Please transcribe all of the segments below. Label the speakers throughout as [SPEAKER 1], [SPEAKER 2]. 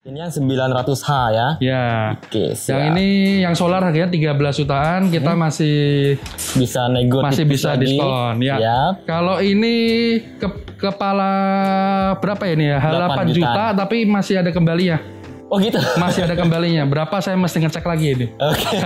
[SPEAKER 1] Ini yang 900H ya?
[SPEAKER 2] Ya.
[SPEAKER 1] Oke, siap.
[SPEAKER 2] Yang ini yang solar harganya 13 jutaan, kita masih
[SPEAKER 1] bisa nego,
[SPEAKER 2] masih bisa
[SPEAKER 1] lagi.
[SPEAKER 2] diskon ya.
[SPEAKER 1] Yap.
[SPEAKER 2] Kalau ini kepala berapa ya ini ya? 8 juta tapi masih ada kembalinya.
[SPEAKER 1] Oh gitu.
[SPEAKER 2] Masih ada kembalinya. Berapa saya mesti ngecek lagi ini.
[SPEAKER 1] Oke.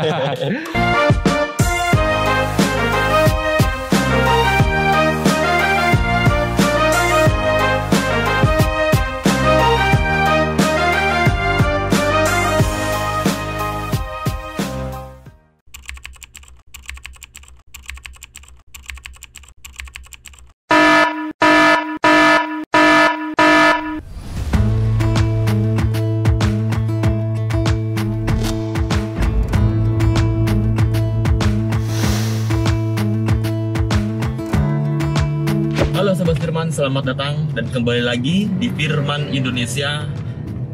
[SPEAKER 1] Halo Sobat Firman, selamat datang dan kembali lagi di Firman Indonesia.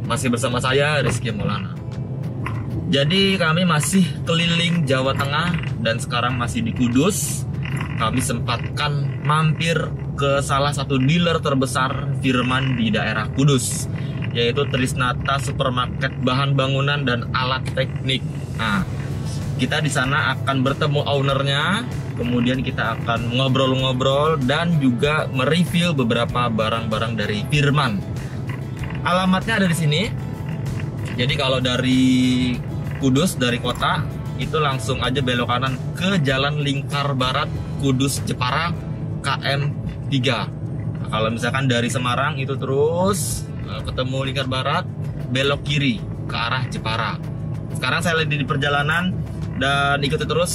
[SPEAKER 1] Masih bersama saya Rizky Maulana. Jadi kami masih keliling Jawa Tengah dan sekarang masih di Kudus. Kami sempatkan mampir ke salah satu dealer terbesar Firman di daerah Kudus, yaitu Trisnata Supermarket Bahan Bangunan dan Alat Teknik. Nah, kita di sana akan bertemu ownernya. Kemudian kita akan ngobrol-ngobrol dan juga mereview beberapa barang-barang dari Firman. Alamatnya ada di sini. Jadi kalau dari Kudus, dari kota, itu langsung aja belok kanan ke Jalan Lingkar Barat, Kudus Jepara, KM 3. Nah, kalau misalkan dari Semarang itu terus ketemu Lingkar Barat, belok kiri ke arah Jepara. Sekarang saya lagi di perjalanan dan ikuti terus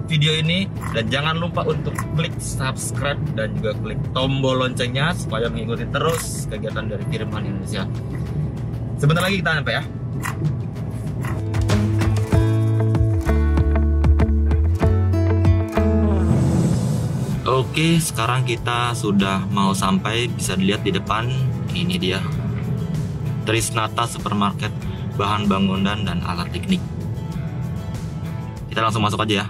[SPEAKER 1] video ini dan jangan lupa untuk klik subscribe dan juga klik tombol loncengnya supaya mengikuti terus kegiatan dari Firman Indonesia. Sebentar lagi kita sampai ya. Oke, sekarang kita sudah mau sampai. Bisa dilihat di depan, ini dia Trisnata Supermarket Bahan Bangunan dan Alat Teknik. Kita langsung masuk aja ya.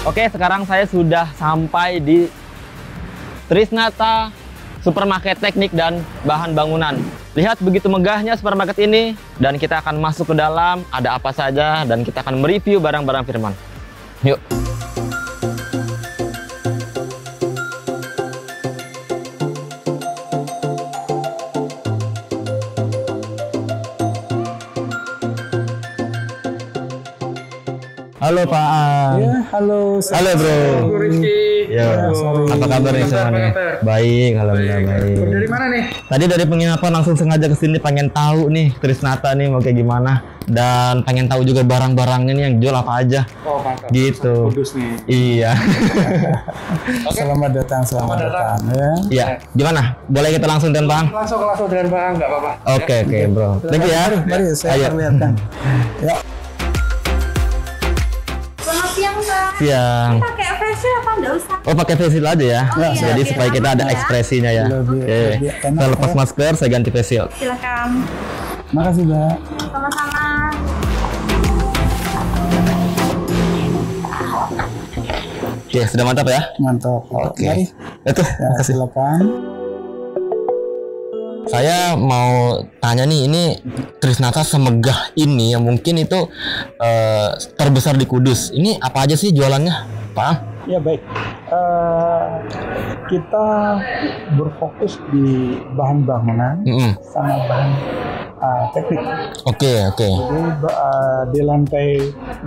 [SPEAKER 1] Oke, sekarang saya sudah sampai di Trisnata Supermarket Teknik dan Bahan Bangunan. Lihat begitu megahnya supermarket ini, dan kita akan masuk ke dalam, ada apa saja, dan kita akan mereview barang-barang Firman. Yuk. Halo Pak.
[SPEAKER 3] Ya, halo.
[SPEAKER 1] Halo Bro.
[SPEAKER 2] Halo Rizky.
[SPEAKER 1] Ya, apa kabar nih semuanya? Baik, alhamdulillah baik.
[SPEAKER 2] Dari mana nih?
[SPEAKER 1] Tadi dari penginapan langsung sengaja kesini pengen tahu nih Trisnata nih mau kayak gimana, dan pengen tahu juga barang-barangnya nih yang jual apa aja.
[SPEAKER 2] Oh, mantap.
[SPEAKER 1] Gitu.
[SPEAKER 2] Kudus nih.
[SPEAKER 1] Iya.
[SPEAKER 3] Selamat datang, selamat datang. Ya.
[SPEAKER 1] Iya. Gimana? Boleh kita langsung dan Bang?
[SPEAKER 2] Langsung dengan Bang, nggak apa-apa.
[SPEAKER 1] Oke, Bro. Thank you ya.
[SPEAKER 3] Mari saya perlihatkan. Ya.
[SPEAKER 4] Selamat siang, Pak.
[SPEAKER 1] Siang.
[SPEAKER 4] Pakai facial apa enggak usah?
[SPEAKER 1] Oh, pakai facial aja ya.
[SPEAKER 4] Oh, iya,
[SPEAKER 1] Jadi
[SPEAKER 4] biar
[SPEAKER 1] supaya kita
[SPEAKER 4] aman
[SPEAKER 1] ada
[SPEAKER 4] ya.
[SPEAKER 1] ekspresinya ya.
[SPEAKER 3] Lebih
[SPEAKER 1] Oke.
[SPEAKER 3] enak
[SPEAKER 1] Saya lepas
[SPEAKER 3] ya.
[SPEAKER 1] masker, saya ganti facial.
[SPEAKER 4] Silakan.
[SPEAKER 3] Makasih, Mbak.
[SPEAKER 4] Sama-sama.
[SPEAKER 1] Oke, sudah mantap ya?
[SPEAKER 3] Mantap.
[SPEAKER 1] Oke.
[SPEAKER 3] Mari.
[SPEAKER 1] Itu,
[SPEAKER 3] Ya,
[SPEAKER 1] makasih.
[SPEAKER 3] silakan.
[SPEAKER 1] Saya mau tanya nih, ini Trisnata semegah ini yang mungkin itu terbesar di Kudus. Ini apa aja sih jualannya, Pak?
[SPEAKER 3] Ya, baik. Kita berfokus di bahan bangunan sama bahan teknik.
[SPEAKER 1] Oke.
[SPEAKER 3] Jadi di lantai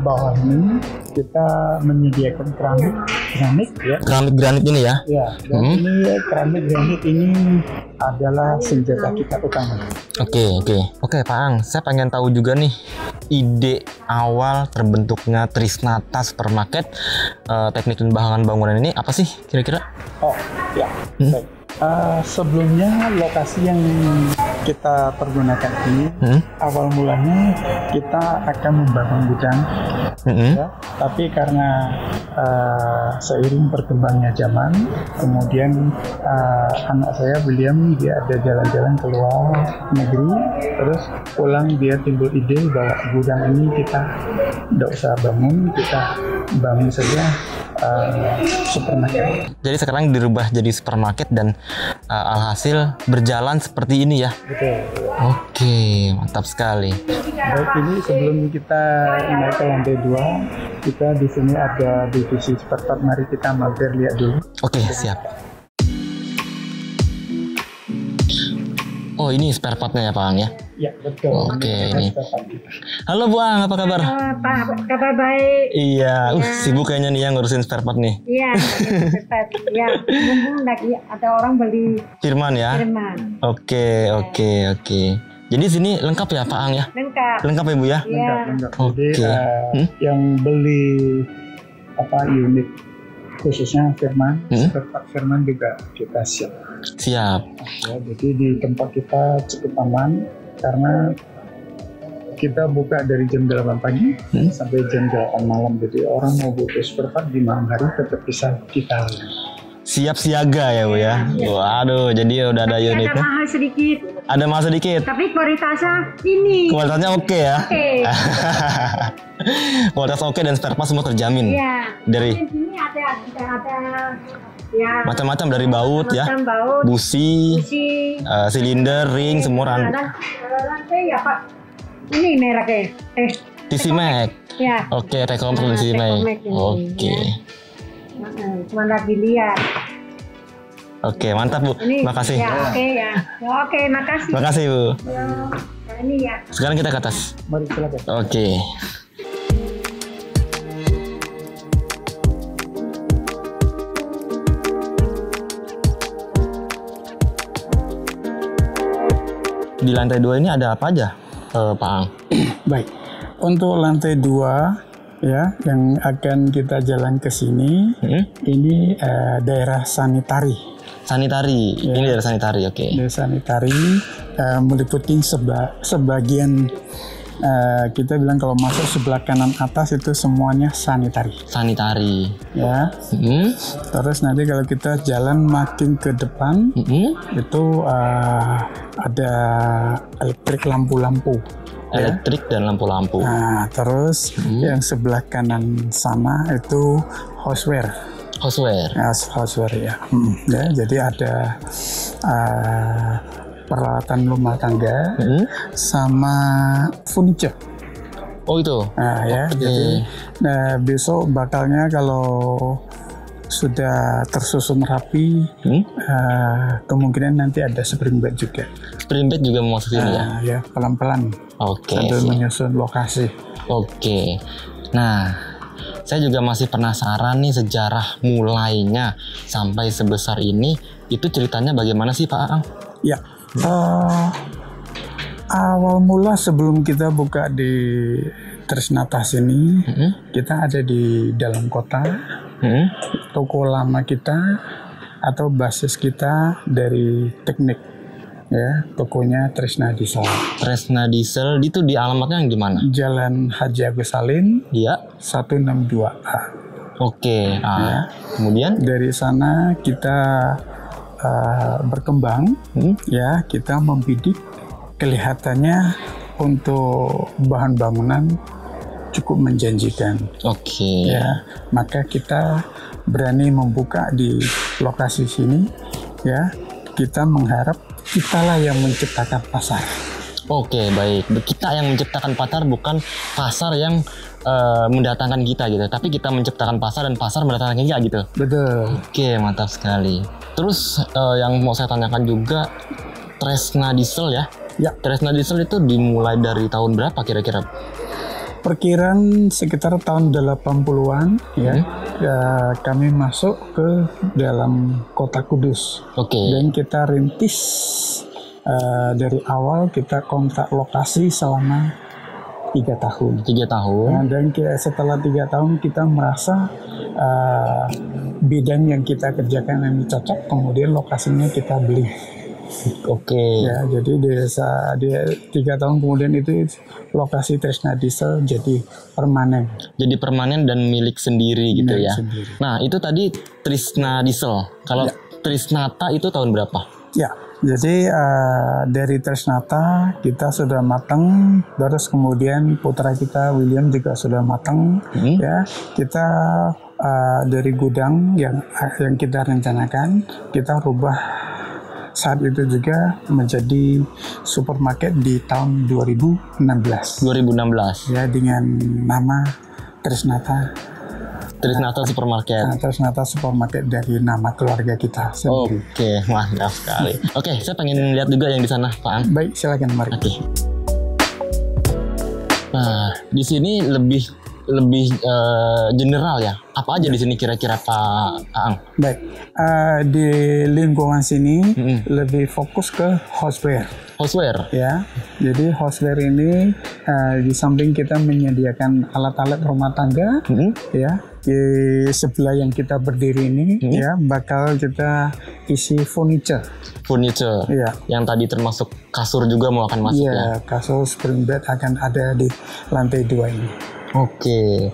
[SPEAKER 3] bawah ini kita menyediakan keramik ya.
[SPEAKER 1] Keramik granit ini ya?
[SPEAKER 3] Ya, dan ini keramik granit ini adalah senjata kita utama.
[SPEAKER 1] Oke, Pak Ang. Saya pengen tahu juga nih ide awal terbentuknya Trisnata Supermarket Teknik dan Bahan Bangunan ini apa sih kira-kira?
[SPEAKER 3] Oh, ya. Baik. Sebelumnya lokasi yang kita pergunakan ini, awal mulanya kita akan membangun gudang, ya. Tapi karena seiring berkembangnya zaman, kemudian anak saya William dia ada jalan-jalan keluar negeri, terus pulang dia timbul ide bahwa gudang ini kita tidak usah bangun, kita bangun saja supermarket.
[SPEAKER 1] Jadi sekarang dirubah jadi supermarket dan alhasil berjalan seperti ini ya.
[SPEAKER 3] Betul.
[SPEAKER 1] Oke, mantap sekali.
[SPEAKER 3] Baik, ini sebelum kita naik ke lantai 2, kita di sini ada divisi spare part. Mari kita mampir lihat dulu.
[SPEAKER 1] Oke, siap. Oh, ini spare partnya ya Pak Ang ya?
[SPEAKER 3] Ya, betul.
[SPEAKER 1] Oke, ini. Halo Bu Ang, apa kabar?
[SPEAKER 4] Pak, kabar baik.
[SPEAKER 1] Iya, sibuk kayaknya nih yang ngurusin spare part nih.
[SPEAKER 4] Iya, cepat. Ya, mumpung lagi ada orang beli
[SPEAKER 1] Firman ya?
[SPEAKER 4] Firman.
[SPEAKER 1] Oke. Jadi sini lengkap ya Pak Ang ya?
[SPEAKER 4] Lengkap.
[SPEAKER 1] Lengkap ya Bu ya?
[SPEAKER 4] Iya.
[SPEAKER 3] Lengkap.
[SPEAKER 1] Oke.
[SPEAKER 3] Jadi yang beli unit khususnya Firman, spare part Firman juga kita siap.
[SPEAKER 1] Siap.
[SPEAKER 3] Ya, jadi di tempat kita cukup aman karena kita buka dari jam 8 pagi sampai jam 8 malam. Jadi orang mau butuh spare part di malam hari tetap bisa kita.
[SPEAKER 1] Siap siaga ya Bu ya? Waduh, jadi udah ada
[SPEAKER 4] Ada
[SPEAKER 1] unitnya.
[SPEAKER 4] mahal sedikit,
[SPEAKER 1] Ada mahal sedikit.
[SPEAKER 4] tapi kualitasnya ini.
[SPEAKER 1] Kualitasnya oke ya?
[SPEAKER 4] Oke.
[SPEAKER 1] Kualitas oke dan spare part semua terjamin.
[SPEAKER 4] Iya.
[SPEAKER 1] Dari
[SPEAKER 4] Di sini ada ya
[SPEAKER 1] macam-macam dari baut ya,
[SPEAKER 4] macam baut,
[SPEAKER 1] busi,
[SPEAKER 4] busi,
[SPEAKER 1] silinder, ring, semua
[SPEAKER 4] lantai ya Pak. Ini mereknya.
[SPEAKER 1] TC Max.
[SPEAKER 4] Ya.
[SPEAKER 1] Oke, Tekomprol TC Max.
[SPEAKER 4] Tekomprol ini,
[SPEAKER 1] Oke.
[SPEAKER 4] ya. Cuma lagi lihat.
[SPEAKER 1] Oke, mantap Bu.
[SPEAKER 4] Ini,
[SPEAKER 1] Makasih.
[SPEAKER 4] Ya, oke ya. Ya, oke, makasih.
[SPEAKER 1] Makasih Bu.
[SPEAKER 4] Ya, nah, ini ya.
[SPEAKER 1] Sekarang kita ke atas.
[SPEAKER 3] Mari silakan.
[SPEAKER 1] Oke. Di lantai 2 ini ada apa aja, Pak Ang?
[SPEAKER 3] Baik. Untuk lantai 2 ya yang akan kita jalan ke sini, ini daerah sanitari.
[SPEAKER 1] Sanitari.
[SPEAKER 3] Ya.
[SPEAKER 1] Ini daerah sanitari, oke.
[SPEAKER 3] Daerah sanitari meliputi sebagian kita bilang kalau masuk sebelah kanan atas itu semuanya sanitari.
[SPEAKER 1] Sanitari.
[SPEAKER 3] Ya. Terus nanti kalau kita jalan makin ke depan itu ada elektrik lampu-lampu.
[SPEAKER 1] Elektrik dan lampu-lampu.
[SPEAKER 3] Nah, terus yang sebelah kanan sana itu houseware.
[SPEAKER 1] Houseware.
[SPEAKER 3] Ya, houseware ya. Ya, jadi ada peralatan rumah tangga sama furniture.
[SPEAKER 1] Oh itu.
[SPEAKER 3] Nah, ya. Jadi besok bakalnya kalau sudah tersusun rapi, kemungkinan nanti ada spring bed juga.
[SPEAKER 1] Spring bed juga mau masuk sini ya?
[SPEAKER 3] Ya, pelan-pelan.
[SPEAKER 1] Oke.
[SPEAKER 3] Sambil menyusun lokasi.
[SPEAKER 1] Oke. Nah, saya juga masih penasaran nih sejarah mulainya sampai sebesar ini. Itu ceritanya bagaimana sih Pak Ang?
[SPEAKER 3] Ya. Awal mula sebelum kita buka di Trisnatas ini, kita ada di dalam kota. Toko lama kita atau basis kita dari teknik, ya, tokonya Tresna Diesel.
[SPEAKER 1] Tresna Diesel itu di alamatnya yang di mana?
[SPEAKER 3] Jalan Haji Agus Salim,
[SPEAKER 1] Iya.
[SPEAKER 3] 162A.
[SPEAKER 1] Oke. Kemudian
[SPEAKER 3] Dari sana kita berkembang, ya, kita membidik. Kelihatannya untuk bahan bangunan cukup menjanjikan.
[SPEAKER 1] Oke.
[SPEAKER 3] Ya, maka kita berani membuka di lokasi sini, ya. Kita mengharap kitalah yang menciptakan pasar.
[SPEAKER 1] Oke, baik. Kita yang menciptakan pasar, bukan pasar yang mendatangkan kita gitu. Tapi kita menciptakan pasar dan pasar mendatangkan kita gitu.
[SPEAKER 3] Betul.
[SPEAKER 1] Oke, mantap sekali. Terus yang mau saya tanyakan juga, Tresna Diesel ya?
[SPEAKER 3] Ya.
[SPEAKER 1] Tresna Diesel itu dimulai dari tahun berapa kira-kira?
[SPEAKER 3] Perkiraan sekitar tahun 80-an, ya. Kami masuk ke dalam kota Kudus.
[SPEAKER 1] Oke.
[SPEAKER 3] Dan kita rintis dari awal, kita kontrak lokasi selama 3 tahun.
[SPEAKER 1] 3 tahun.
[SPEAKER 3] Nah, dan setelah 3 tahun kita merasa bidang yang kita kerjakan ini cocok, kemudian lokasinya kita beli.
[SPEAKER 1] Oke.
[SPEAKER 3] Ya, jadi dia 3 tahun kemudian itu lokasi Trisna Diesel jadi permanen.
[SPEAKER 1] Jadi permanen dan milik sendiri gitu
[SPEAKER 3] Milik
[SPEAKER 1] ya.
[SPEAKER 3] sendiri.
[SPEAKER 1] Nah, itu tadi Trisna Diesel. Kalau Trisnata itu tahun berapa?
[SPEAKER 3] Ya, jadi dari Trisnata kita sudah matang, terus kemudian putra kita William juga sudah matang. Ya, kita dari gudang yang kita rencanakan kita rubah saat itu juga menjadi supermarket di tahun 2016.
[SPEAKER 1] 2016.
[SPEAKER 3] Ya, dengan nama Trisnata
[SPEAKER 1] Supermarket.
[SPEAKER 3] Trisnata Supermarket dari nama keluarga kita sendiri.
[SPEAKER 1] Oke, mantap sekali. Oke, saya pengen lihat juga yang di sana, Pak Ang.
[SPEAKER 3] Baik, silakan mari.
[SPEAKER 1] Oke. Nah, di sini lebih general ya. Apa aja di sini kira-kira Pak Ang?
[SPEAKER 3] Baik, di lingkungan sini lebih fokus ke houseware.
[SPEAKER 1] Houseware.
[SPEAKER 3] Ya, jadi houseware ini di samping kita menyediakan alat-alat rumah tangga, ya di sebelah yang kita berdiri ini, ya bakal kita isi furniture.
[SPEAKER 1] Furniture.
[SPEAKER 3] Ya.
[SPEAKER 1] Yang tadi termasuk kasur juga mau akan masuk ya.
[SPEAKER 3] Ya, kasur spring bed akan ada di lantai 2 ini.
[SPEAKER 1] Oke.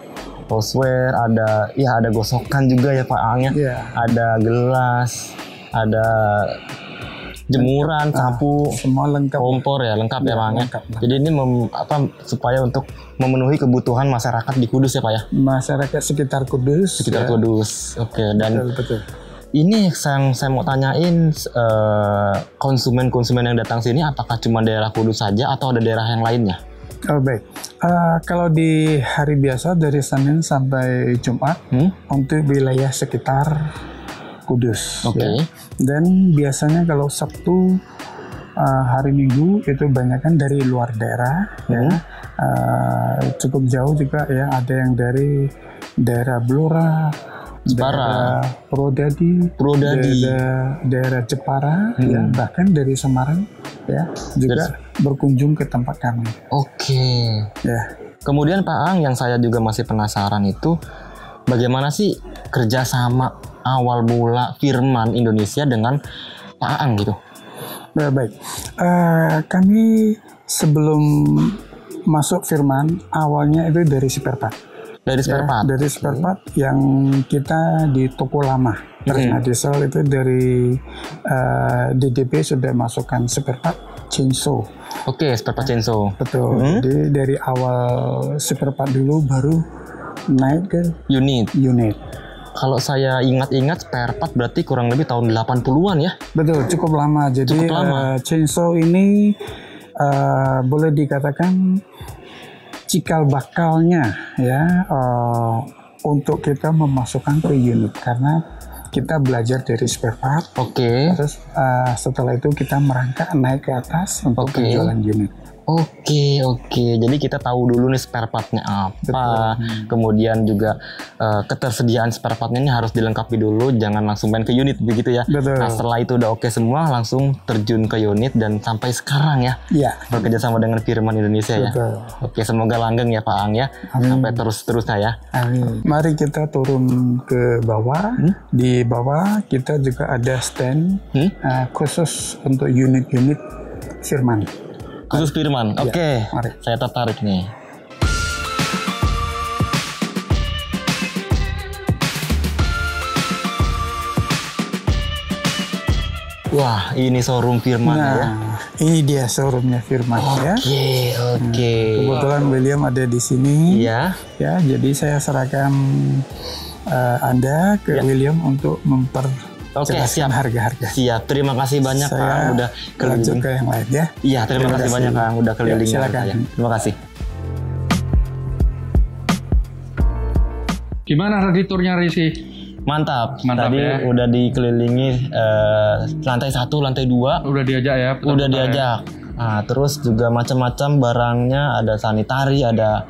[SPEAKER 1] Houseware ada gosokan juga ya Pak Ang ya.
[SPEAKER 3] Iya.
[SPEAKER 1] Ada gelas, ada jemuran, sapu,
[SPEAKER 3] Semua lengkap.
[SPEAKER 1] kompor ya, lengkap ya Pak Ang ya.
[SPEAKER 3] lengkap.
[SPEAKER 1] Jadi ini supaya untuk memenuhi kebutuhan masyarakat di Kudus ya Pak ya.
[SPEAKER 3] Masyarakat sekitar Kudus.
[SPEAKER 1] Sekitar
[SPEAKER 3] ya.
[SPEAKER 1] Kudus. Oke, dan
[SPEAKER 3] Betul.
[SPEAKER 1] ini yang saya mau tanyain, konsumen-konsumen yang datang sini apakah cuma daerah Kudus saja atau ada daerah yang lainnya?
[SPEAKER 3] Oh, baik. Kalau di hari biasa dari Senin sampai Jumat untuk wilayah sekitar Kudus.
[SPEAKER 1] Oke.
[SPEAKER 3] Ya. Dan biasanya kalau Sabtu hari Minggu itu banyakkan dari luar daerah. Ya. Cukup jauh juga ya. Ada yang dari daerah Blora,
[SPEAKER 1] Jepara,
[SPEAKER 3] Purwodadi,
[SPEAKER 1] Purwodadi.
[SPEAKER 3] daerah Jepara, ya, bahkan dari Semarang, ya, juga berkunjung ke tempat kami.
[SPEAKER 1] Oke.
[SPEAKER 3] Ya,
[SPEAKER 1] Kemudian Pak Ang, yang saya juga masih penasaran itu bagaimana sih kerjasama awal mula Firman Indonesia dengan Pak Ang gitu?
[SPEAKER 3] baik. Kami sebelum masuk Firman awalnya itu dari spare part.
[SPEAKER 1] Dari spare part.
[SPEAKER 3] Dari spare part yang kita di toko lama. Trisna Diesel itu dari DDP sudah masukkan spare part chainsaw.
[SPEAKER 1] Oke, spare part chainsaw.
[SPEAKER 3] Betul. Jadi dari awal spare part dulu baru naik ke
[SPEAKER 1] Unit.
[SPEAKER 3] unit.
[SPEAKER 1] Kalau saya ingat-ingat spare part berarti kurang lebih tahun 80-an ya?
[SPEAKER 3] Betul, cukup lama. Jadi
[SPEAKER 1] Cukup lama.
[SPEAKER 3] chainsaw ini boleh dikatakan cikal bakalnya ya untuk kita memasukkan ke unit karena kita belajar dari spare part.
[SPEAKER 1] Oke.
[SPEAKER 3] Terus setelah itu kita merangkak naik ke atas untuk penjualan unit.
[SPEAKER 1] Oke. Jadi kita tahu dulu nih spare partnya apa. Kemudian juga ketersediaan spare partnya ini harus dilengkapi dulu. Jangan langsung main ke unit begitu ya.
[SPEAKER 3] Betul.
[SPEAKER 1] Nah setelah itu udah oke semua, langsung terjun ke unit dan sampai sekarang ya.
[SPEAKER 3] Iya.
[SPEAKER 1] Bekerja sama dengan Firman Indonesia ya.
[SPEAKER 3] Betul.
[SPEAKER 1] Oke, semoga langgeng ya Pak Ang ya. Sampai terus-terusnya ya.
[SPEAKER 3] Amin. Mari kita turun ke bawah. Di bawah kita juga ada stand khusus untuk unit-unit Firman.
[SPEAKER 1] Khusus Firman. Oke.
[SPEAKER 3] mari.
[SPEAKER 1] Saya tertarik nih. Wah, ini showroom Firman ya.
[SPEAKER 3] Ini dia showroomnya Firman ya.
[SPEAKER 1] Oke.
[SPEAKER 3] Kebetulan William ada di sini.
[SPEAKER 1] Iya.
[SPEAKER 3] Ya, jadi saya serahkan Anda ke William untuk memperjelaskan harga-harga.
[SPEAKER 1] Siap. Terima kasih banyak Pak Ang udah
[SPEAKER 3] Lanjut
[SPEAKER 1] keliling.
[SPEAKER 3] ke yang lain ya.
[SPEAKER 1] Iya, terima kasih banyak Pak Ang udah keliling dengan
[SPEAKER 3] silakan.
[SPEAKER 1] saya. Terima kasih.
[SPEAKER 2] Gimana tadi turnya Rizky?
[SPEAKER 1] Mantap.
[SPEAKER 2] Mantap
[SPEAKER 1] Tadi
[SPEAKER 2] ya.
[SPEAKER 1] udah dikelilingi lantai 1, lantai 2.
[SPEAKER 2] Udah diajak ya?
[SPEAKER 1] Udah diajak. Nah, terus juga macam-macam barangnya, ada sanitari, ada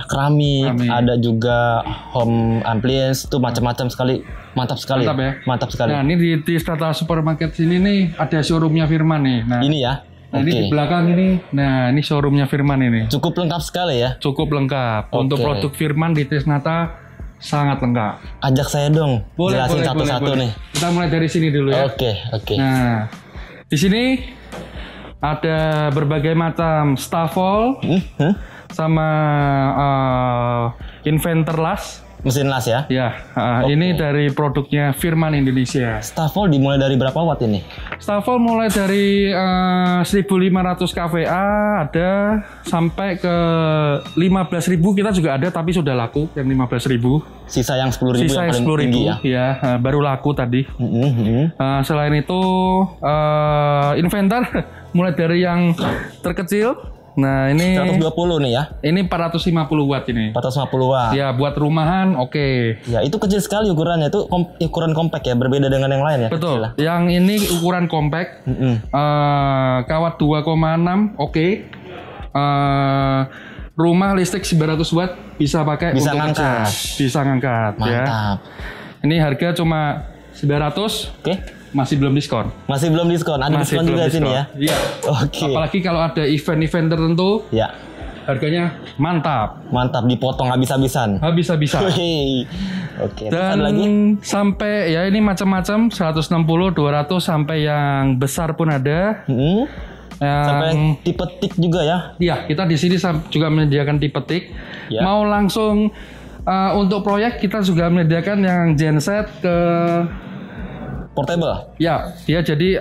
[SPEAKER 1] keramik, ada juga home appliance, itu macam-macam sekali. Mantap sekali.
[SPEAKER 2] Mantap ya.
[SPEAKER 1] Mantap sekali.
[SPEAKER 2] Nah, ini di Trisnata Supermarket sini nih ada showroomnya Firman nih. Nah,
[SPEAKER 1] Ini ya.
[SPEAKER 2] nah, ini di belakang ini. Nah, ini showroomnya Firman ini.
[SPEAKER 1] Cukup lengkap sekali ya.
[SPEAKER 2] Cukup lengkap. Untuk
[SPEAKER 1] Oke.
[SPEAKER 2] produk Firman di Trisnata Sangat lengkap.
[SPEAKER 5] Ajak saya dong, jelasin satu-satu nih.
[SPEAKER 2] Kita mulai dari sini dulu ya.
[SPEAKER 5] Oke.
[SPEAKER 2] Nah, di sini ada berbagai macam stavol sama inverter las.
[SPEAKER 5] Mesin las ya?
[SPEAKER 2] Ya, ini dari produknya Firman Indonesia.
[SPEAKER 5] Stavol dimulai dari berapa watt ini?
[SPEAKER 2] Stavol mulai dari 1.500 kVA ada sampai ke 15.000 kita juga ada, tapi sudah laku yang 15.000.
[SPEAKER 5] Sisa yang 10.000
[SPEAKER 2] Sisa
[SPEAKER 5] yang paling
[SPEAKER 2] 10.000
[SPEAKER 5] tinggi ya?
[SPEAKER 2] Ya, baru laku tadi. Selain itu inverter mulai dari yang terkecil. Nah ini
[SPEAKER 5] 120 nih ya?
[SPEAKER 2] Ini 450 watt ini.
[SPEAKER 5] 450 watt.
[SPEAKER 2] Ya buat rumahan oke.
[SPEAKER 5] Ya itu kecil sekali ukurannya, itu ukuran compact ya, berbeda dengan yang lain ya.
[SPEAKER 2] Betul. Yang ini ukuran compact, kawat 2,6 oke. Rumah listrik 900 watt bisa pakai
[SPEAKER 5] bisa
[SPEAKER 2] untuk
[SPEAKER 5] ngangkat.
[SPEAKER 2] Bisa ngangkat.
[SPEAKER 5] Mantap.
[SPEAKER 2] Ya. Ini harga cuma 900.
[SPEAKER 5] Oke.
[SPEAKER 2] Masih belum diskon.
[SPEAKER 5] Masih belum diskon. Ada diskon juga di sini ya.
[SPEAKER 2] Iya.
[SPEAKER 5] Oke.
[SPEAKER 2] Apalagi kalau ada event-event tertentu.
[SPEAKER 5] Ya.
[SPEAKER 2] Harganya mantap.
[SPEAKER 5] Mantap, dipotong habis-habisan.
[SPEAKER 2] Habis-habisan.
[SPEAKER 5] Oke.
[SPEAKER 2] Dan
[SPEAKER 5] ada lagi?
[SPEAKER 2] sampai ya ini macam-macam 160, 200 sampai yang besar pun ada.
[SPEAKER 5] Sampai yang tipe tik juga ya?
[SPEAKER 2] Iya, kita di sini juga menyediakan tipe tik.
[SPEAKER 5] Ya.
[SPEAKER 2] Mau langsung untuk proyek kita juga menyediakan yang genset ke
[SPEAKER 5] portable.
[SPEAKER 2] Ya, dia jadi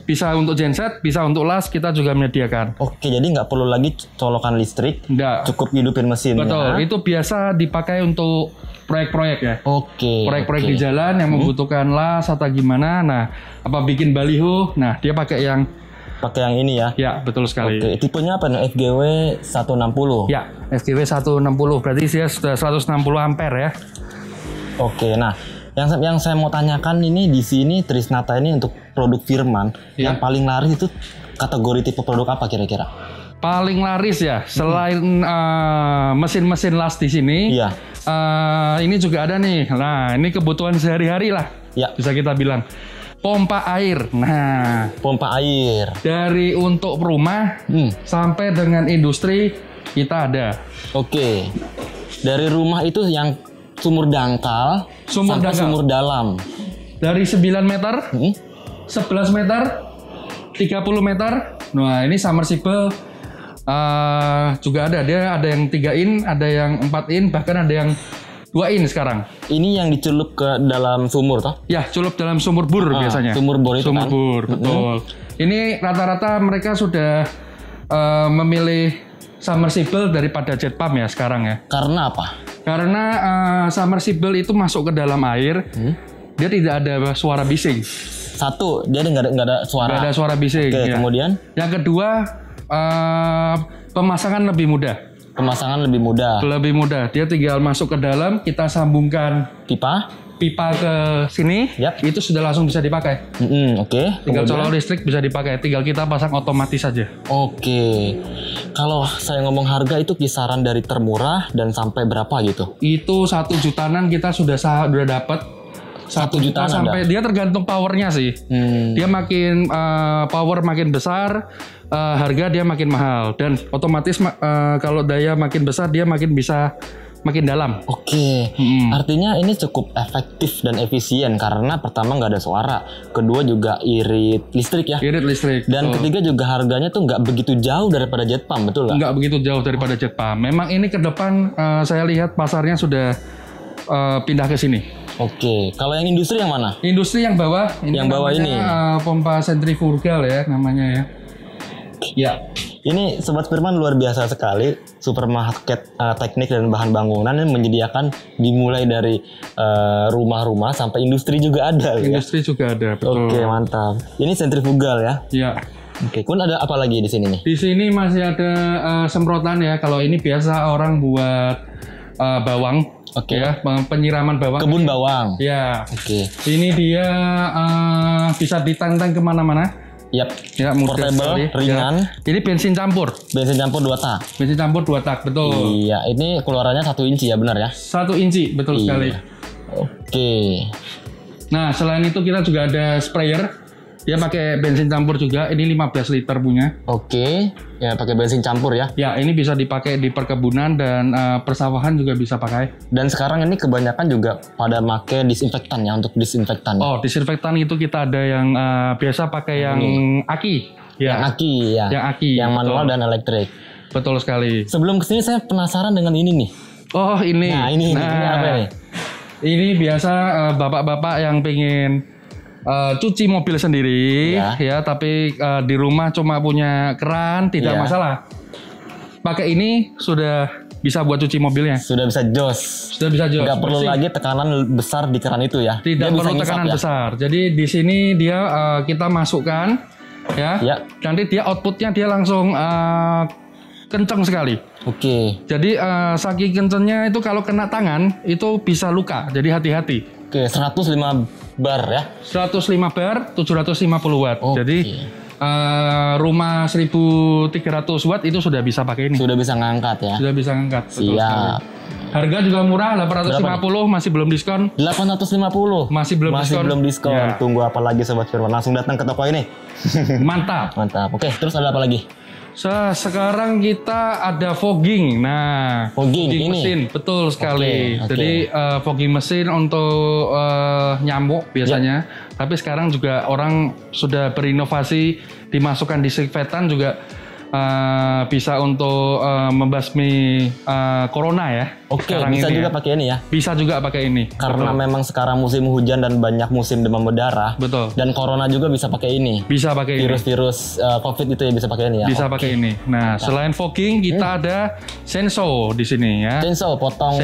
[SPEAKER 2] bisa untuk genset, bisa untuk las, kita juga menyediakan.
[SPEAKER 5] Oke, jadi nggak perlu lagi colokan listrik.
[SPEAKER 2] Nggak.
[SPEAKER 5] Cukup hidupin mesinnya.
[SPEAKER 2] Betul, itu biasa dipakai untuk proyek-proyek ya.
[SPEAKER 5] Oke.
[SPEAKER 2] Proyek-proyek di jalan yang membutuhkan las atau gimana. Nah, apa bikin baliho? Nah, dia pakai yang
[SPEAKER 5] ini ya.
[SPEAKER 2] Ya, betul sekali.
[SPEAKER 5] Oke, tipenya apa nih? FGW 160.
[SPEAKER 2] Ya, FGW 160. Berarti dia sudah 160 ampere ya.
[SPEAKER 5] Oke, nah yang saya mau tanyakan ini di sini Trisnata ini untuk produk Firman yang paling laris itu kategori tipe produk apa kira-kira?
[SPEAKER 2] Paling laris ya, selain mesin-mesin las di sini.
[SPEAKER 5] Iya.
[SPEAKER 2] Ini juga ada nih. Nah, ini kebutuhan sehari-hari lah.
[SPEAKER 5] Ya.
[SPEAKER 2] Bisa kita bilang. Pompa air. Nah,
[SPEAKER 5] pompa air.
[SPEAKER 2] Dari untuk rumah sampai dengan industri kita ada.
[SPEAKER 5] Oke. Dari rumah itu yang sumur dangkal sampai sumur dalam.
[SPEAKER 2] Dari 9 meter, 11 meter, 30 meter. Nah, ini submersible juga ada. Dia ada yang 3 in, ada yang 4 in, bahkan ada yang 2 in sekarang.
[SPEAKER 5] Ini yang dicelup ke dalam sumur toh?
[SPEAKER 2] Ya, celup dalam sumur bor biasanya.
[SPEAKER 5] Sumur bor itu
[SPEAKER 2] sumur bor, betul. Ini rata-rata mereka sudah memilih submersible daripada jet pump ya sekarang ya.
[SPEAKER 5] Karena apa?
[SPEAKER 2] Karena submersible itu masuk ke dalam air, dia tidak ada suara bising.
[SPEAKER 5] Satu, dia nggak ada suara.
[SPEAKER 2] Nggak ada suara bising.
[SPEAKER 5] Oke,
[SPEAKER 2] ya.
[SPEAKER 5] kemudian?
[SPEAKER 2] Yang kedua, pemasangan lebih mudah.
[SPEAKER 5] Pemasangan lebih mudah.
[SPEAKER 2] Lebih mudah. Dia tinggal masuk ke dalam, kita sambungkan pipa ke sini, itu sudah langsung bisa dipakai.
[SPEAKER 5] Oke.
[SPEAKER 2] Tinggal colok listrik bisa dipakai. Tinggal kita pasang otomatis saja.
[SPEAKER 5] Oke. Kalau saya ngomong harga itu kisaran dari termurah dan sampai berapa gitu?
[SPEAKER 2] Itu 1 jutaan kita sudah dapat. 1 juta sampai dia tergantung powernya sih. Dia makin power makin besar, harga dia makin mahal dan otomatis kalau daya makin besar dia makin bisa makin dalam.
[SPEAKER 5] Oke. Artinya ini cukup efektif dan efisien karena pertama nggak ada suara, kedua juga irit listrik ya.
[SPEAKER 2] Irit listrik.
[SPEAKER 5] Dan ketiga juga harganya tuh nggak begitu jauh daripada jet pump, betul nggak?
[SPEAKER 2] Nggak begitu jauh daripada jet pump. Memang ini ke depan saya lihat pasarnya sudah pindah ke sini.
[SPEAKER 5] Oke, kalau yang industri yang mana?
[SPEAKER 2] Industri yang bawah.
[SPEAKER 5] Yang bawah ini.
[SPEAKER 2] Pompa sentrifugal ya namanya ya. Ya.
[SPEAKER 5] Ini Sobat Firman luar biasa sekali. Supermarket teknik dan bahan bangunan yang menyediakan dimulai dari rumah-rumah sampai industri juga ada.
[SPEAKER 2] Industri juga ada, betul.
[SPEAKER 5] Oke, mantap. Ini sentrifugal ya?
[SPEAKER 2] Iya.
[SPEAKER 5] Oke, kun ada apa lagi di sini nih?
[SPEAKER 2] Di sini masih ada semprotan ya. Kalau ini biasa orang buat bawang.
[SPEAKER 5] Oke.
[SPEAKER 2] Ya, penyiraman bawang.
[SPEAKER 5] Kebun bawang.
[SPEAKER 2] Ya.
[SPEAKER 5] Oke.
[SPEAKER 2] Ini dia bisa ditantang kemana-mana.
[SPEAKER 5] Yap.
[SPEAKER 2] Ya, mudah
[SPEAKER 5] portable,
[SPEAKER 2] sekali.
[SPEAKER 5] ringan.
[SPEAKER 2] Ya. Ini bensin campur.
[SPEAKER 5] Bensin campur 2 tak.
[SPEAKER 2] Bensin campur 2 tak, betul.
[SPEAKER 5] Iya, ini keluarannya 1 inci ya, benar ya?
[SPEAKER 2] 1 inci, betul sekali.
[SPEAKER 5] Oke.
[SPEAKER 2] Nah, selain itu kita juga ada sprayer. Dia pakai bensin campur juga. Ini 15 liter punya.
[SPEAKER 5] Oke, ya pakai bensin campur ya.
[SPEAKER 2] Ya, ini bisa dipakai di perkebunan dan persawahan juga bisa pakai.
[SPEAKER 5] Dan sekarang ini kebanyakan juga pada pakai disinfektan ya, untuk disinfektan.
[SPEAKER 2] Oh, disinfektan itu kita ada yang biasa pakai yang aki. Ya.
[SPEAKER 5] Yang aki ya.
[SPEAKER 2] Yang aki.
[SPEAKER 5] Yang manual
[SPEAKER 2] betul.
[SPEAKER 5] dan elektrik.
[SPEAKER 2] Betul sekali.
[SPEAKER 5] Sebelum kesini saya penasaran dengan ini nih.
[SPEAKER 2] Oh, ini.
[SPEAKER 5] Nah, ini apa nih?
[SPEAKER 2] Ini biasa bapak-bapak yang pengen cuci mobil sendiri ya, tapi di rumah cuma punya keran, tidak masalah. Pakai ini sudah bisa buat cuci mobilnya.
[SPEAKER 5] Sudah bisa jos.
[SPEAKER 2] Sudah bisa jos.
[SPEAKER 5] Nggak perlu lagi tekanan besar di keran itu ya.
[SPEAKER 2] Tidak
[SPEAKER 5] dia
[SPEAKER 2] perlu
[SPEAKER 5] bisa
[SPEAKER 2] tekanan
[SPEAKER 5] ngisap,
[SPEAKER 2] besar. Jadi di sini dia kita masukkan ya. Nanti dia outputnya dia langsung kencang sekali.
[SPEAKER 5] Oke.
[SPEAKER 2] Jadi saking kencengnya itu kalau kena tangan itu bisa luka. Jadi hati-hati.
[SPEAKER 5] Oke, 105 bar ya.
[SPEAKER 2] 105 bar, 750 watt.
[SPEAKER 5] Oke.
[SPEAKER 2] Jadi rumah 1300 watt itu sudah bisa pakai ini.
[SPEAKER 5] Sudah bisa ngangkat ya.
[SPEAKER 2] Sudah bisa ngangkat. Betul sekali.
[SPEAKER 5] Siap.
[SPEAKER 2] Harga juga murah, 850, masih belum diskon.
[SPEAKER 5] 850.
[SPEAKER 2] Masih belum
[SPEAKER 5] diskon.
[SPEAKER 2] Ya.
[SPEAKER 5] Tunggu apa lagi Sobat Firman? Langsung datang ke toko ini.
[SPEAKER 2] Mantap.
[SPEAKER 5] Mantap. Oke, terus ada apa lagi?
[SPEAKER 2] Sekarang kita ada fogging. Nah,
[SPEAKER 5] Fogging ini?
[SPEAKER 2] mesin, betul sekali.
[SPEAKER 5] Oke.
[SPEAKER 2] Jadi fogging mesin untuk nyamuk biasanya. Tapi sekarang juga orang sudah berinovasi, dimasukkan disinfektan juga bisa untuk membasmi corona ya.
[SPEAKER 5] Oke,
[SPEAKER 2] sekarang
[SPEAKER 5] bisa
[SPEAKER 2] ini
[SPEAKER 5] juga
[SPEAKER 2] ya.
[SPEAKER 5] pakai ini ya.
[SPEAKER 2] Bisa juga pakai ini.
[SPEAKER 5] Karena
[SPEAKER 2] Betul.
[SPEAKER 5] memang sekarang musim hujan dan banyak musim demam berdarah.
[SPEAKER 2] Betul.
[SPEAKER 5] Dan corona juga bisa pakai ini.
[SPEAKER 2] Bisa pakai ini.
[SPEAKER 5] Virus-virus COVID itu ya bisa pakai ini ya.
[SPEAKER 2] Bisa pakai ini. Nah, selain fogging kita ada senso di sini ya.
[SPEAKER 5] Senso, potong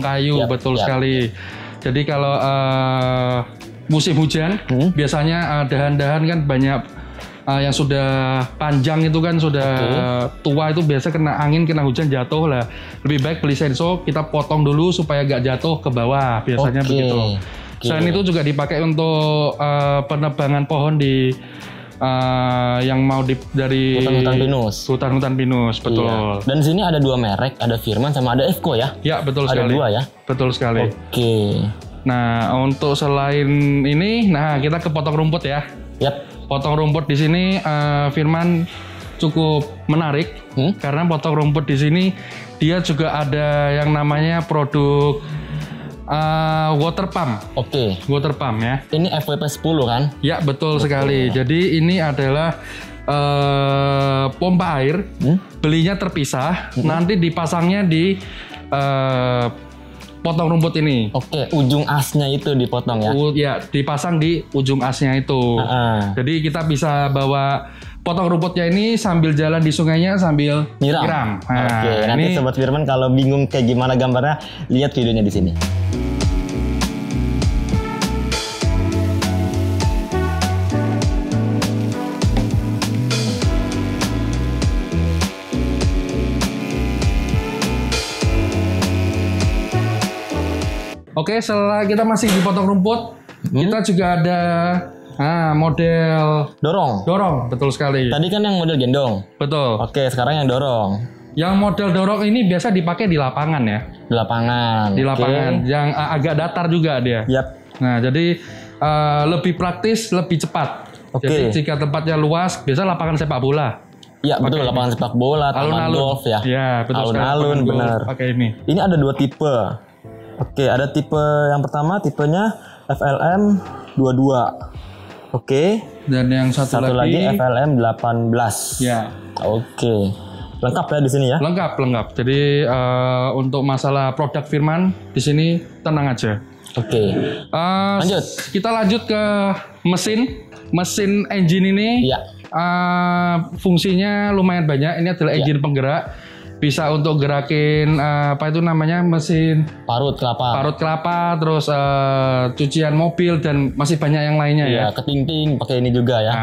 [SPEAKER 5] kayu. Yap,
[SPEAKER 2] betul
[SPEAKER 5] yap.
[SPEAKER 2] sekali. Jadi kalau musim hujan biasanya dahan-dahan kan banyak yang sudah panjang itu kan sudah tua itu biasa kena angin, kena hujan jatuh lah. Lebih baik beli senso, kita potong dulu supaya gak jatuh ke bawah, biasanya begitu. Selain itu juga dipakai untuk penebangan pohon di yang mau dari hutan-hutan pinus, betul.
[SPEAKER 5] Iya. Dan sini ada dua merek, ada Firman sama ada Evco ya?
[SPEAKER 2] Ya, betul
[SPEAKER 5] ada
[SPEAKER 2] sekali.
[SPEAKER 5] Ada dua ya?
[SPEAKER 2] Betul sekali.
[SPEAKER 5] Oke.
[SPEAKER 2] Nah, untuk selain ini, nah kita ke potong rumput ya.
[SPEAKER 5] Yap.
[SPEAKER 2] Potong rumput di sini Firman cukup menarik karena potong rumput di sini dia juga ada yang namanya produk water pump.
[SPEAKER 5] Oke.
[SPEAKER 2] Water pump ya.
[SPEAKER 5] Ini FWP 10 kan?
[SPEAKER 2] Ya, betul sekali. Jadi ini adalah pompa air. Belinya terpisah, nanti dipasangnya di potong rumput ini.
[SPEAKER 5] Oke, ujung asnya itu dipotong ya?
[SPEAKER 2] Ya, dipasang di ujung asnya itu. Jadi kita bisa bawa potong rumputnya ini sambil jalan di sungainya sambil nyiram. Nah,
[SPEAKER 5] oke, nanti Sobat Firman kalau bingung kayak gimana gambarnya, lihat videonya di sini.
[SPEAKER 2] Oke, setelah kita masih di potong rumput, kita juga ada model dorong, betul sekali.
[SPEAKER 5] Tadi kan yang model gendong.
[SPEAKER 2] Betul.
[SPEAKER 5] Oke, sekarang yang dorong.
[SPEAKER 2] Yang model dorong ini biasa dipakai di lapangan ya.
[SPEAKER 5] Di lapangan.
[SPEAKER 2] Di lapangan, yang agak datar juga dia.
[SPEAKER 5] Yap.
[SPEAKER 2] Nah, jadi lebih praktis, lebih cepat. Jadi jika tempatnya luas, biasa lapangan sepak bola.
[SPEAKER 5] Iya betul, lapangan sepak bola, taman golf ya.
[SPEAKER 2] Iya, betul sekali.
[SPEAKER 5] Alun-alun, benar.
[SPEAKER 2] Pakai ini.
[SPEAKER 5] Ini ada dua tipe. Oke, ada tipe yang pertama, tipenya FLM 22. Oke.
[SPEAKER 2] Dan yang satu
[SPEAKER 5] lagi FLM 18.
[SPEAKER 2] Ya.
[SPEAKER 5] Oke. Lengkap ya di sini ya?
[SPEAKER 2] Lengkap. Jadi untuk masalah produk Firman di sini tenang aja.
[SPEAKER 5] Oke. Lanjut.
[SPEAKER 2] Kita lanjut ke mesin engine ini.
[SPEAKER 5] Iya.
[SPEAKER 2] Fungsinya lumayan banyak. Ini adalah engine penggerak. Bisa untuk gerakin mesin
[SPEAKER 5] parut kelapa,
[SPEAKER 2] terus cucian mobil dan masih banyak yang lainnya ya.
[SPEAKER 5] Ketingting pakai ini juga ya.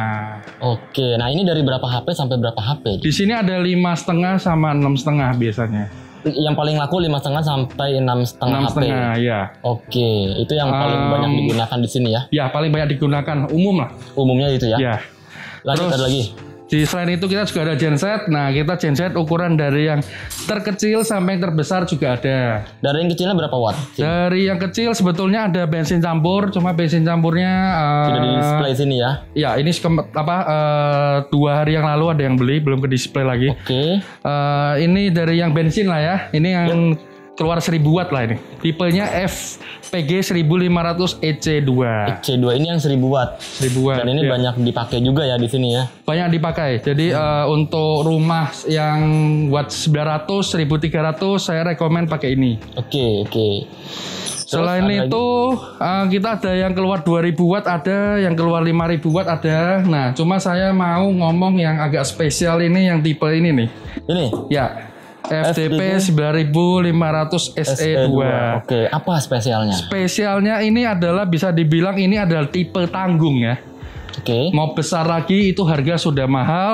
[SPEAKER 5] Oke, nah ini dari berapa HP sampai berapa HP?
[SPEAKER 2] Di sini ada 5,5 sama 6,5 biasanya.
[SPEAKER 5] Yang paling laku 5,5 sampai 6,5 HP.
[SPEAKER 2] Ya.
[SPEAKER 5] Oke, itu yang paling banyak digunakan di sini ya?
[SPEAKER 2] Ya, paling banyak digunakan umum lah.
[SPEAKER 5] Umumnya itu ya?
[SPEAKER 2] Ya.
[SPEAKER 5] Lanjut,
[SPEAKER 2] terus,
[SPEAKER 5] ada lagi.
[SPEAKER 2] Selain itu kita juga ada genset. Nah, kita genset ukuran dari yang terkecil sampai yang terbesar juga ada.
[SPEAKER 5] Dari yang kecilnya berapa watt?
[SPEAKER 2] Dari yang kecil sebetulnya ada bensin campur, cuma bensin campurnya
[SPEAKER 5] Sudah di display sini ya.
[SPEAKER 2] Ya, ini 2 hari yang lalu ada yang beli, belum ke display lagi.
[SPEAKER 5] Oke.
[SPEAKER 2] Ini dari yang bensin lah ya. Ini yang keluar 1000 watt lah ini. Tipenya FPG 1500 EC2.
[SPEAKER 5] EC2 ini yang 1000 watt.
[SPEAKER 2] 1000 watt.
[SPEAKER 5] Dan ini banyak dipakai juga ya di sini ya.
[SPEAKER 2] Banyak dipakai. Jadi untuk rumah yang watt 900, 1300 saya rekomen pakai ini.
[SPEAKER 5] Oke.
[SPEAKER 2] Selain itu kita ada yang keluar 2000 watt ada, yang keluar 5000 watt ada. Nah, cuma saya mau ngomong yang agak spesial ini, yang tipe ini nih.
[SPEAKER 5] Ini?
[SPEAKER 2] Ya. FDP 9500 SE2.
[SPEAKER 5] Oke, apa spesialnya?
[SPEAKER 2] Spesialnya ini adalah bisa dibilang ini adalah tipe tanggung ya.
[SPEAKER 5] Oke.
[SPEAKER 2] Mau besar lagi itu harga sudah mahal,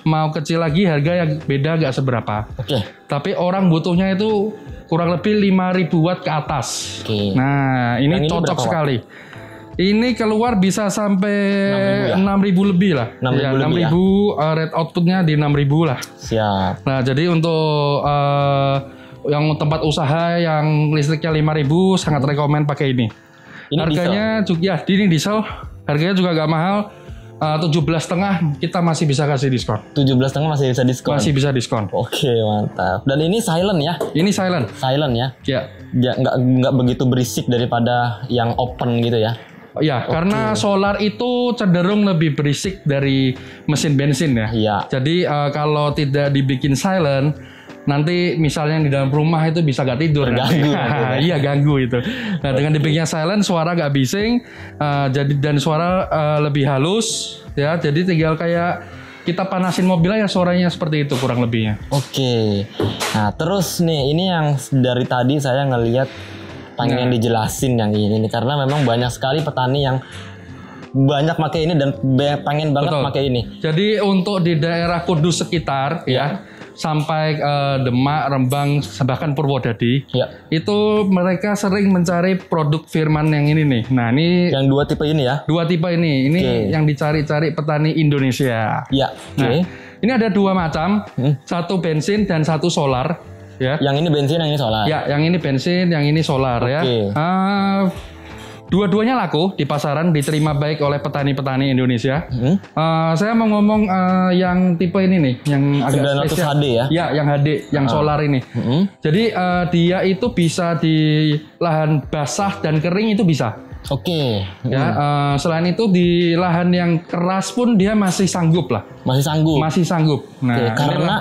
[SPEAKER 2] mau kecil lagi harga yang beda nggak seberapa.
[SPEAKER 5] Oke.
[SPEAKER 2] Tapi orang butuhnya itu kurang lebih 5000 watt ke atas.
[SPEAKER 5] Oke.
[SPEAKER 2] Nah, ini cocok sekali. Ini keluar bisa sampai 6.000 lebih lah. 6.000 rate outputnya di 6.000 lah.
[SPEAKER 5] Siap.
[SPEAKER 2] Nah, jadi untuk yang tempat usaha yang listriknya 5.000 sangat rekomen pakai ini. Harganya juga ini diesel. Harganya juga gak mahal. 17,5 kita masih bisa kasih diskon.
[SPEAKER 5] 17,5 masih bisa diskon.
[SPEAKER 2] Masih bisa diskon.
[SPEAKER 5] Oke, mantap. Dan ini silent ya?
[SPEAKER 2] Ini silent.
[SPEAKER 5] Silent ya?
[SPEAKER 2] Ya.
[SPEAKER 5] Nggak begitu berisik daripada yang open gitu ya?
[SPEAKER 2] Ya, karena solar itu cenderung lebih berisik dari mesin bensin ya.
[SPEAKER 5] Iya.
[SPEAKER 2] Jadi kalau tidak dibikin silent, nanti misalnya di dalam rumah itu bisa gak tidur.
[SPEAKER 5] Ganggu.
[SPEAKER 2] Iya, ganggu itu. Nah, dengan dibikinnya silent, suara gak bising, dan suara lebih halus, ya. Jadi tinggal kayak kita panasin mobilnya ya suaranya seperti itu kurang lebihnya.
[SPEAKER 5] Oke. Nah, terus nih ini yang dari tadi saya ngelihat pengen dijelasin yang ini nih, karena memang banyak sekali petani yang banyak pakai ini dan pengen banget pakai ini.
[SPEAKER 2] Jadi untuk di daerah Kudus sekitar ya sampai Demak, Rembang, bahkan Purwodadi, itu mereka sering mencari produk Firman yang ini nih. Nah, ini
[SPEAKER 5] yang 2 tipe ini ya.
[SPEAKER 2] 2 tipe ini yang dicari-cari petani Indonesia.
[SPEAKER 5] Iya.
[SPEAKER 2] Nah, ini ada 2 macam, satu bensin dan satu solar. Ya.
[SPEAKER 5] Yang ini bensin, yang ini solar.
[SPEAKER 2] Ya, yang ini bensin, yang ini solar ya. Dua-duanya laku di pasaran, diterima baik oleh petani-petani Indonesia. Saya mau ngomong yang tipe ini nih, yang agak
[SPEAKER 5] 900
[SPEAKER 2] spesial.
[SPEAKER 5] HD ya?
[SPEAKER 2] Ya, yang HD, yang solar ini. Jadi dia itu bisa di lahan basah dan kering itu bisa.
[SPEAKER 5] Oke.
[SPEAKER 2] Ya, selain itu di lahan yang keras pun dia masih sanggup lah.
[SPEAKER 5] Masih sanggup.
[SPEAKER 2] Masih sanggup. Nah,
[SPEAKER 5] karena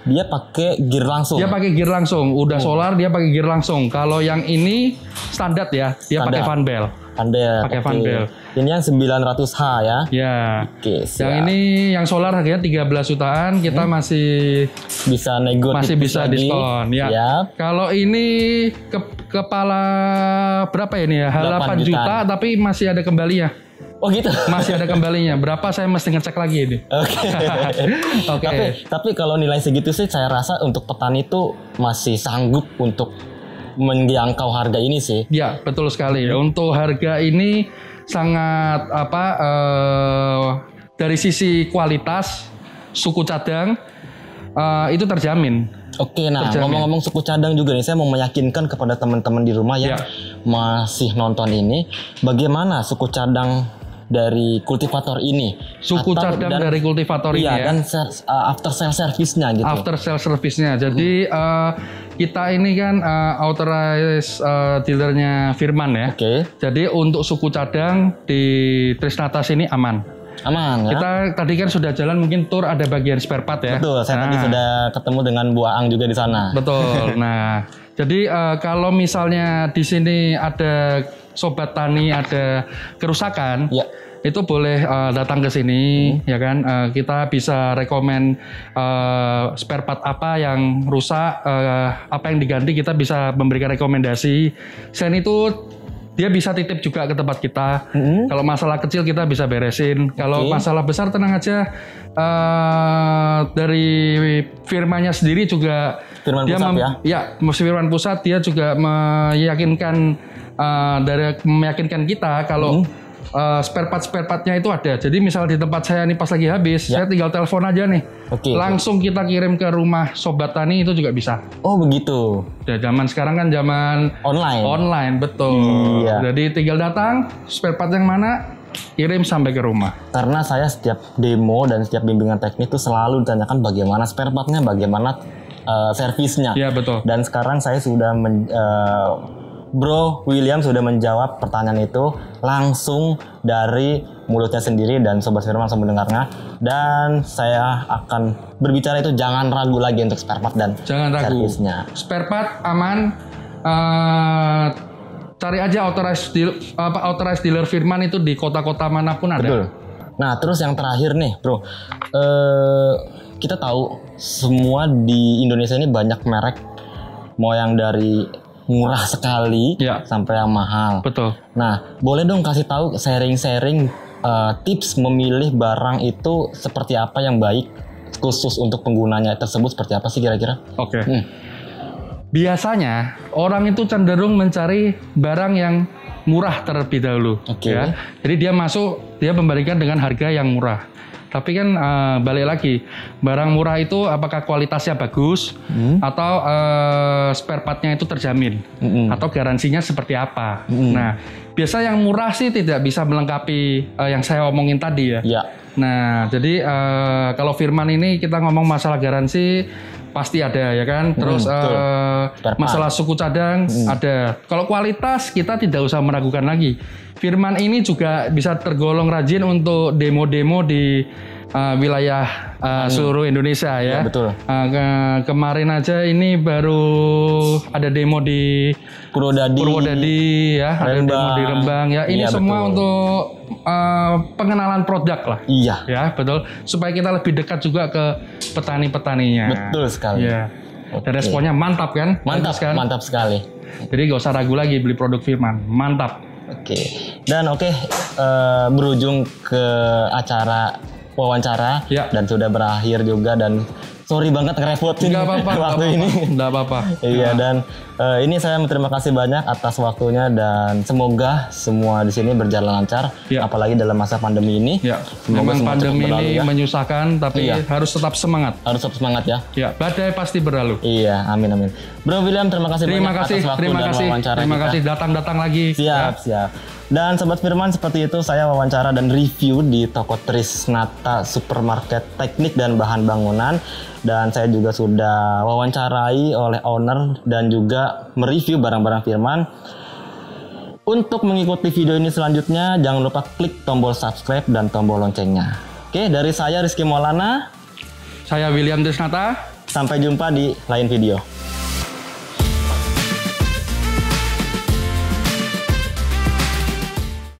[SPEAKER 5] dia pakai gear langsung.
[SPEAKER 2] Dia pakai gear langsung. Udah solar dia pakai gear langsung. Kalau yang ini standar ya, dia pakai fan belt. Pakai fan belt.
[SPEAKER 5] Ini yang 900H ya.
[SPEAKER 2] Ya.
[SPEAKER 5] Oke,
[SPEAKER 2] yang ini yang solar harganya 13 jutaan, kita masih
[SPEAKER 5] bisa nego,
[SPEAKER 2] masih bisa diskon ya. Kalau ini kepala berapa ya ini ya? 8 juta tapi masih ada kembalinya.
[SPEAKER 5] Oh gitu.
[SPEAKER 2] Masih ada kembalinya. Berapa saya mesti ngecek lagi ini.
[SPEAKER 5] Oke. Tapi kalau nilai segitu sih saya rasa untuk petani itu masih sanggup untuk menjangkau harga ini sih.
[SPEAKER 2] Ya, betul sekali. Untuk harga ini sangat dari sisi kualitas suku cadang itu terjamin.
[SPEAKER 5] Oke, nah ngomong-ngomong suku cadang juga nih, saya mau meyakinkan kepada teman-teman di rumah yang masih nonton ini, bagaimana suku cadang dari kultivator ini.
[SPEAKER 2] Suku cadang dari kultivator ini ya.
[SPEAKER 5] Dan after sale service-nya gitu.
[SPEAKER 2] After sale service-nya. Jadi kita ini kan authorized dealernya Firman ya. Jadi untuk suku cadang di Trisnatas ini aman ya. Kita tadi kan sudah jalan, mungkin tour ada bagian spare part ya.
[SPEAKER 5] Betul, saya tadi sudah ketemu dengan Bu Aang juga di sana.
[SPEAKER 2] Betul. Nah, jadi kalau misalnya di sini ada sobat tani ada kerusakan, itu boleh datang ke sini, ya kan? Kita bisa rekomen spare part apa yang rusak, apa yang diganti, kita bisa memberikan rekomendasi. Selain itu dia bisa titip juga ke tempat kita. Kalau masalah kecil kita bisa beresin. Kalau masalah besar tenang aja. Dari firmanya sendiri juga
[SPEAKER 5] Firman
[SPEAKER 2] dia
[SPEAKER 5] Pusat
[SPEAKER 2] Firman Pusat dia juga meyakinkan meyakinkan kita kalau spare partnya itu ada. Jadi misal di tempat saya nih pas lagi habis, saya tinggal telepon aja nih. Langsung kita kirim ke rumah sobat tani itu juga bisa.
[SPEAKER 5] Oh begitu.
[SPEAKER 2] Ya, zaman sekarang kan zaman online betul.
[SPEAKER 5] Iya.
[SPEAKER 2] Jadi tinggal datang, spare part yang mana, kirim sampai ke rumah.
[SPEAKER 5] Karena saya setiap demo dan setiap bimbingan teknik itu selalu ditanyakan bagaimana spare partnya, bagaimana servisnya.
[SPEAKER 2] Iya betul.
[SPEAKER 5] Dan sekarang saya sudah Bro William sudah menjawab pertanyaan itu langsung dari mulutnya sendiri dan Sobat Firman langsung mendengarnya. Dan saya akan berbicara itu jangan ragu lagi untuk spare part dan servisnya.
[SPEAKER 2] Spare part aman. Cari aja authorized dealer Firman itu di kota-kota manapun ada.
[SPEAKER 5] Betul. Nah terus yang terakhir nih Bro, kita tahu semua di Indonesia ini banyak merek, mau yang dari murah sekali sampai yang mahal.
[SPEAKER 2] Betul.
[SPEAKER 5] Nah, boleh dong kasih tahu sharing tips memilih barang itu seperti apa yang baik khusus untuk penggunanya tersebut seperti apa sih kira-kira?
[SPEAKER 2] Oke. Biasanya orang itu cenderung mencari barang yang murah terlebih dahulu. Ya. Jadi dia membandingkan dengan harga yang murah. Tapi kan balik lagi, barang murah itu apakah kualitasnya bagus atau spare partnya itu terjamin atau garansinya seperti apa. Nah, biasa yang murah sih tidak bisa melengkapi yang saya omongin tadi ya. Nah, jadi kalau Firman ini kita ngomong masalah garansi pasti ada ya kan. Terus masalah suku cadang ada. Kalau kualitas kita tidak usah meragukan lagi. Firman ini juga bisa tergolong rajin untuk demo-demo di wilayah seluruh Indonesia ya.
[SPEAKER 5] Betul.
[SPEAKER 2] Kemarin aja ini baru ada demo di Purwodadi ya, ada demo di Rembang ya. Ini semua untuk pengenalan produk lah.
[SPEAKER 5] Iya.
[SPEAKER 2] Ya betul. Supaya kita lebih dekat juga ke petani-petaninya.
[SPEAKER 5] Betul sekali.
[SPEAKER 2] Ya. Dan responnya mantap kan?
[SPEAKER 5] Mantap sekali.
[SPEAKER 2] Jadi gak usah ragu lagi beli produk Firman. Mantap.
[SPEAKER 5] Dan berujung ke acara wawancara dan sudah berakhir juga dan sorry banget ngerepotin waktu ini.
[SPEAKER 2] Nggak apa-apa.
[SPEAKER 5] Iya dan ini saya berterima kasih banyak atas waktunya dan semoga semua di sini berjalan lancar. Apalagi dalam masa pandemi ini.
[SPEAKER 2] Semoga memang pandemi ini menyusahkan tapi harus tetap semangat.
[SPEAKER 5] Harus tetap semangat ya.
[SPEAKER 2] Badai pasti berlalu.
[SPEAKER 5] Iya, amin. Bro William terima kasih banyak atas waktu dan wawancara.
[SPEAKER 2] Terima kasih datang lagi.
[SPEAKER 5] Siap. Dan Sobat Firman seperti itu saya wawancara dan review di toko Trisnata Supermarket Teknik dan Bahan Bangunan. Dan saya juga sudah wawancarai oleh owner dan juga mereview barang-barang Firman. Untuk mengikuti video ini selanjutnya jangan lupa klik tombol subscribe dan tombol loncengnya. Dari saya Rizky Maulana.
[SPEAKER 2] Saya William Trisnata.
[SPEAKER 5] Sampai jumpa di lain video.